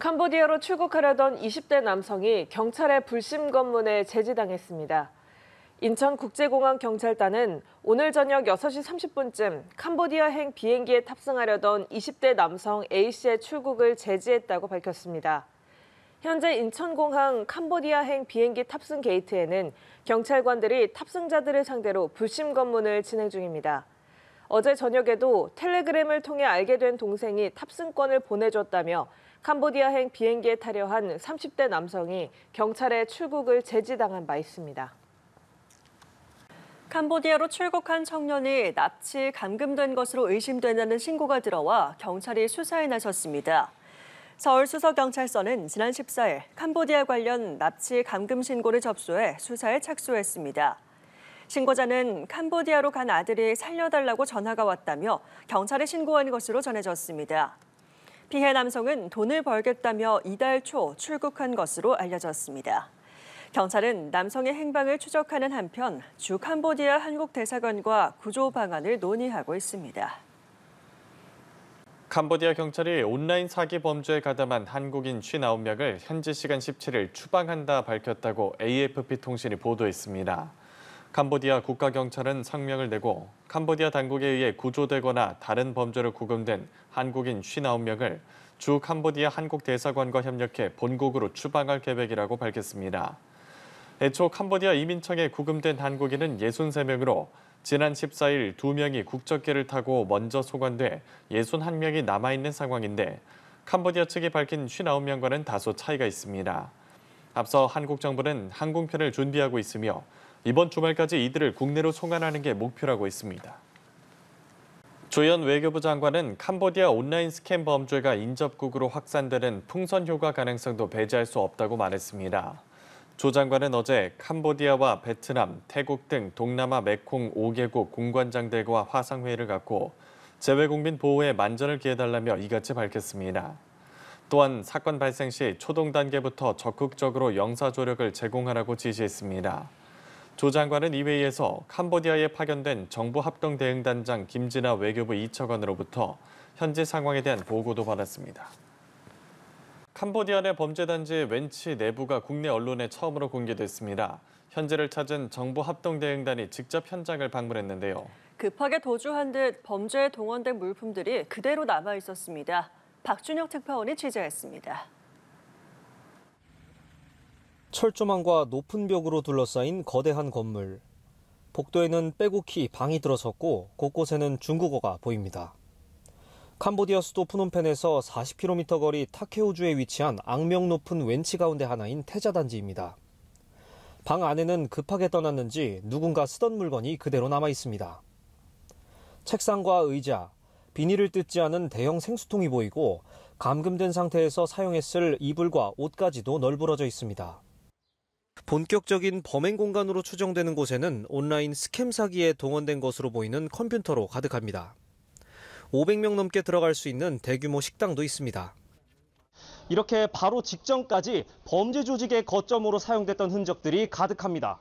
캄보디아로 출국하려던 20대 남성이 경찰의 불심 검문에 제지당했습니다. 인천국제공항 경찰단은 오늘 저녁 6시 30분쯤 캄보디아행 비행기에 탑승하려던 20대 남성 A씨의 출국을 제지했다고 밝혔습니다. 현재 인천공항 캄보디아행 비행기 탑승 게이트에는 경찰관들이 탑승자들을 상대로 불심 검문을 진행 중입니다. 어제 저녁에도 텔레그램을 통해 알게 된 동생이 탑승권을 보내줬다며 캄보디아행 비행기에 타려 한 30대 남성이 경찰의 출국을 제지당한 바 있습니다. 캄보디아로 출국한 청년이 납치 감금된 것으로 의심된다는 신고가 들어와 경찰이 수사에 나섰습니다. 서울수서경찰서는 지난 14일 캄보디아 관련 납치 감금 신고를 접수해 수사에 착수했습니다. 신고자는 캄보디아로 간 아들이 살려달라고 전화가 왔다며 경찰에 신고한 것으로 전해졌습니다. 피해 남성은 돈을 벌겠다며 이달 초 출국한 것으로 알려졌습니다. 경찰은 남성의 행방을 추적하는 한편 주 캄보디아 한국 대사관과 구조 방안을 논의하고 있습니다. 캄보디아 경찰이 온라인 사기 범죄에 가담한 한국인 59명을 현지 시간 17일 추방한다 밝혔다고 AFP 통신이 보도했습니다. 캄보디아 국가경찰은 성명을 내고 캄보디아 당국에 의해 구조되거나 다른 범죄로 구금된 한국인 59명을 주 캄보디아 한국 대사관과 협력해 본국으로 추방할 계획이라고 밝혔습니다. 애초 캄보디아 이민청에 구금된 한국인은 63명으로 지난 14일 2명이 국적기를 타고 먼저 소관돼 61명이 남아있는 상황인데 캄보디아 측이 밝힌 59명과는 다소 차이가 있습니다. 앞서 한국 정부는 항공편을 준비하고 있으며 이번 주말까지 이들을 국내로 송환하는 게 목표라고 했습니다. 조현 외교부 장관은 캄보디아 온라인 스캠 범죄가 인접국으로 확산되는 풍선 효과 가능성도 배제할 수 없다고 말했습니다. 조 장관은 어제 캄보디아와 베트남, 태국 등 동남아 메콩 5개국 공관장들과 화상회의를 갖고 재외국민 보호에 만전을 기해달라며 이같이 밝혔습니다. 또한 사건 발생 시 초동 단계부터 적극적으로 영사 조력을 제공하라고 지시했습니다. 조 장관은 이 회의에서 캄보디아에 파견된 정부합동대응단장 김진아 외교부 2차관으로부터 현지 상황에 대한 보고도 받았습니다. 캄보디아 내 범죄단지 웬치 내부가 국내 언론에 처음으로 공개됐습니다. 현재를 찾은 정부합동대응단이 직접 현장을 방문했는데요. 급하게 도주한 듯 범죄에 동원된 물품들이 그대로 남아 있었습니다. 박준혁 특파원이 취재했습니다. 철조망과 높은 벽으로 둘러싸인 거대한 건물. 복도에는 빼곡히 방이 들어섰고 곳곳에는 중국어가 보입니다. 캄보디아 수도 프놈펜에서 40km 거리 타케오주에 위치한 악명 높은 웬치 가운데 하나인 태자단지입니다. 방 안에는 급하게 떠났는지 누군가 쓰던 물건이 그대로 남아 있습니다. 책상과 의자, 비닐을 뜯지 않은 대형 생수통이 보이고 감금된 상태에서 사용했을 이불과 옷까지도 널브러져 있습니다. 본격적인 범행 공간으로 추정되는 곳에는 온라인 스캠 사기에 동원된 것으로 보이는 컴퓨터로 가득합니다. 500명 넘게 들어갈 수 있는 대규모 식당도 있습니다. 이렇게 바로 직전까지 범죄 조직의 거점으로 사용됐던 흔적들이 가득합니다.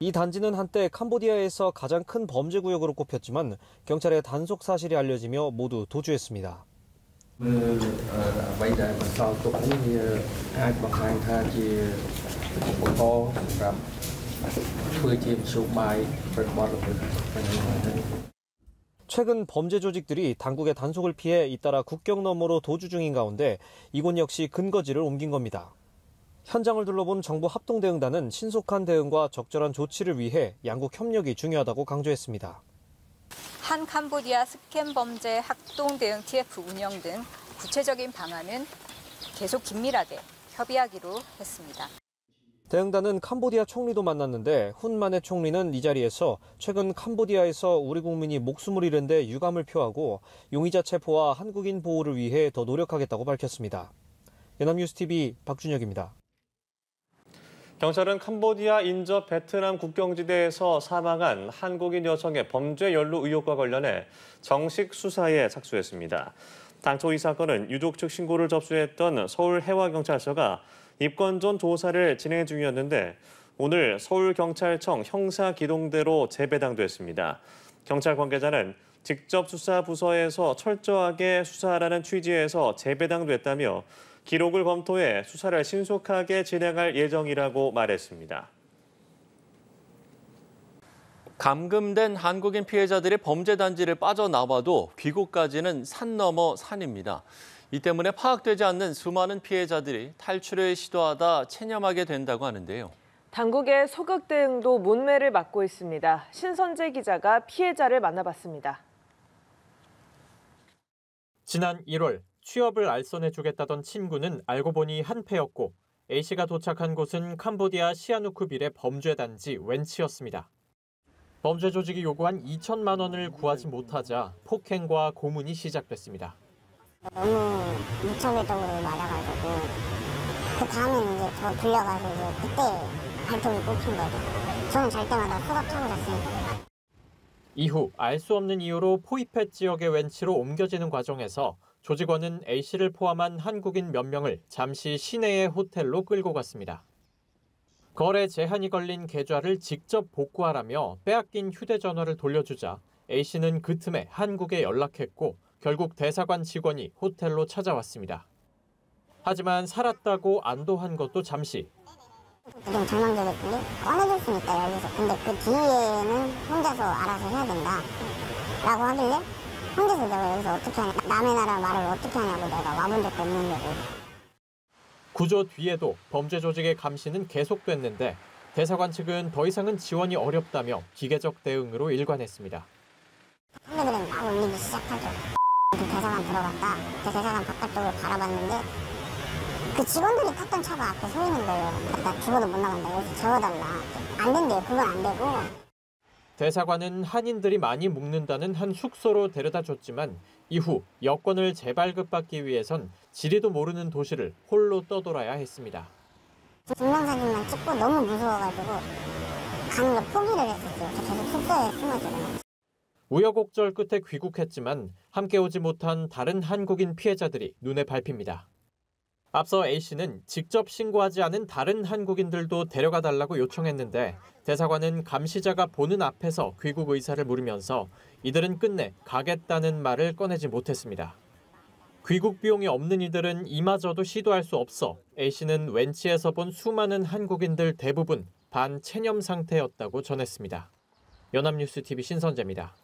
이 단지는 한때 캄보디아에서 가장 큰 범죄 구역으로 꼽혔지만 경찰의 단속 사실이 알려지며 모두 도주했습니다. 최근 범죄 조직들이 당국의 단속을 피해 잇따라 국경 너머로 도주 중인 가운데 이곳 역시 근거지를 옮긴 겁니다. 현장을 둘러본 정부 합동대응단은 신속한 대응과 적절한 조치를 위해 양국 협력이 중요하다고 강조했습니다. 한 캄보디아 스캠 범죄 합동 대응 TF 운영 등 구체적인 방안은 계속 긴밀하게 협의하기로 했습니다. 대응단은 캄보디아 총리도 만났는데 훈 마네 총리는 이 자리에서 최근 캄보디아에서 우리 국민이 목숨을 잃은 데 유감을 표하고 용의자 체포와 한국인 보호를 위해 더 노력하겠다고 밝혔습니다. 연합뉴스TV 박준혁입니다. 경찰은 캄보디아 인접 베트남 국경지대에서 사망한 한국인 여성의 범죄 연루 의혹과 관련해 정식 수사에 착수했습니다. 당초 이 사건은 유족 측 신고를 접수했던 서울해와경찰서가 입건 전 조사를 진행 중이었는데 오늘 서울경찰청 형사기동대로 재배당됐습니다. 경찰 관계자는 직접 수사 부서에서 철저하게 수사하라는 취지에서 재배당됐다며 기록을 검토해 수사를 신속하게 진행할 예정이라고 말했습니다. 감금된 한국인 피해자들이 범죄 단지를 빠져나와도 귀국까지는 산 넘어 산입니다. 이 때문에 파악되지 않는 수많은 피해자들이 탈출을 시도하다 체념하게 된다고 하는데요. 당국의 소극 대응도 문매를 맞고 있습니다. 신선재 기자가 피해자를 만나봤습니다. 지난 1월 취업을 알선해주겠다던 친구는 알고 보니 한패였고 A씨가 도착한 곳은 캄보디아 시아누쿠빌의 범죄 단지 웬치였습니다. 범죄 조직이 요구한 2천만 원을 구하지 못하자 폭행과 고문이 시작됐습니다. 너무 무차별적으로 맞아가지고 그 다음에는 이제 저 불려가지고 그때 발톱이 뽑힌 거죠. 저는 잘 때마다 수갑 차고 잤으니까. 이후 알 수 없는 이유로 포이펫 지역의 웬치로 옮겨지는 과정에서 조직원은 A씨를 포함한 한국인 몇 명을 잠시 시내의 호텔로 끌고 갔습니다. 거래 제한이 걸린 계좌를 직접 복구하라며 빼앗긴 휴대전화를 돌려주자 A씨는 그 틈에 한국에 연락했고 결국 대사관 직원이 호텔로 찾아왔습니다. 하지만 살았다고 안도한 것도 잠시. 좀 절망적이었더니 꺼내줄 수는 있다 여기서. 근데 그 뒤에는 혼자서 알아서 해야 된다 라고 하길래 혼자서 내가 여기서 어떻게 하냐, 남의 나라 말을 어떻게 하냐고 내가 와본 적도 없는데. 구조 뒤에도 범죄 조직의 감시는 계속됐는데 대사관 측은 더 이상은 지원이 어렵다며 기계적 대응으로 일관했습니다. 선배들은 막 올리기 시작하죠. 대사관 들어갔다. 대사관 바깥쪽을 바라봤는데 그 직원들이 탔던 차가 앞에 서 있는 거예요. 나 죽어도 못 나간다. 여기서 재워달라. 안 된대요. 그건 안 되고. 대사관은 한인들이 많이 묵는다는 한 숙소로 데려다 줬지만 이후 여권을 재발급받기 위해선 지리도 모르는 도시를 홀로 떠돌아야 했습니다. 증명사진만 찍고 너무 무서워가지고 가는 걸 포기를 했었어요. 계속 숙소에 숨어지고. 우여곡절 끝에 귀국했지만 함께 오지 못한 다른 한국인 피해자들이 눈에 밟힙니다. 앞서 A씨는 직접 신고하지 않은 다른 한국인들도 데려가 달라고 요청했는데 대사관은 감시자가 보는 앞에서 귀국 의사를 물으면서 이들은 끝내 가겠다는 말을 꺼내지 못했습니다. 귀국 비용이 없는 이들은 이마저도 시도할 수 없어 A씨는 웬치에서 본 수많은 한국인들 대부분 반체념 상태였다고 전했습니다. 연합뉴스 TV 신선재입니다.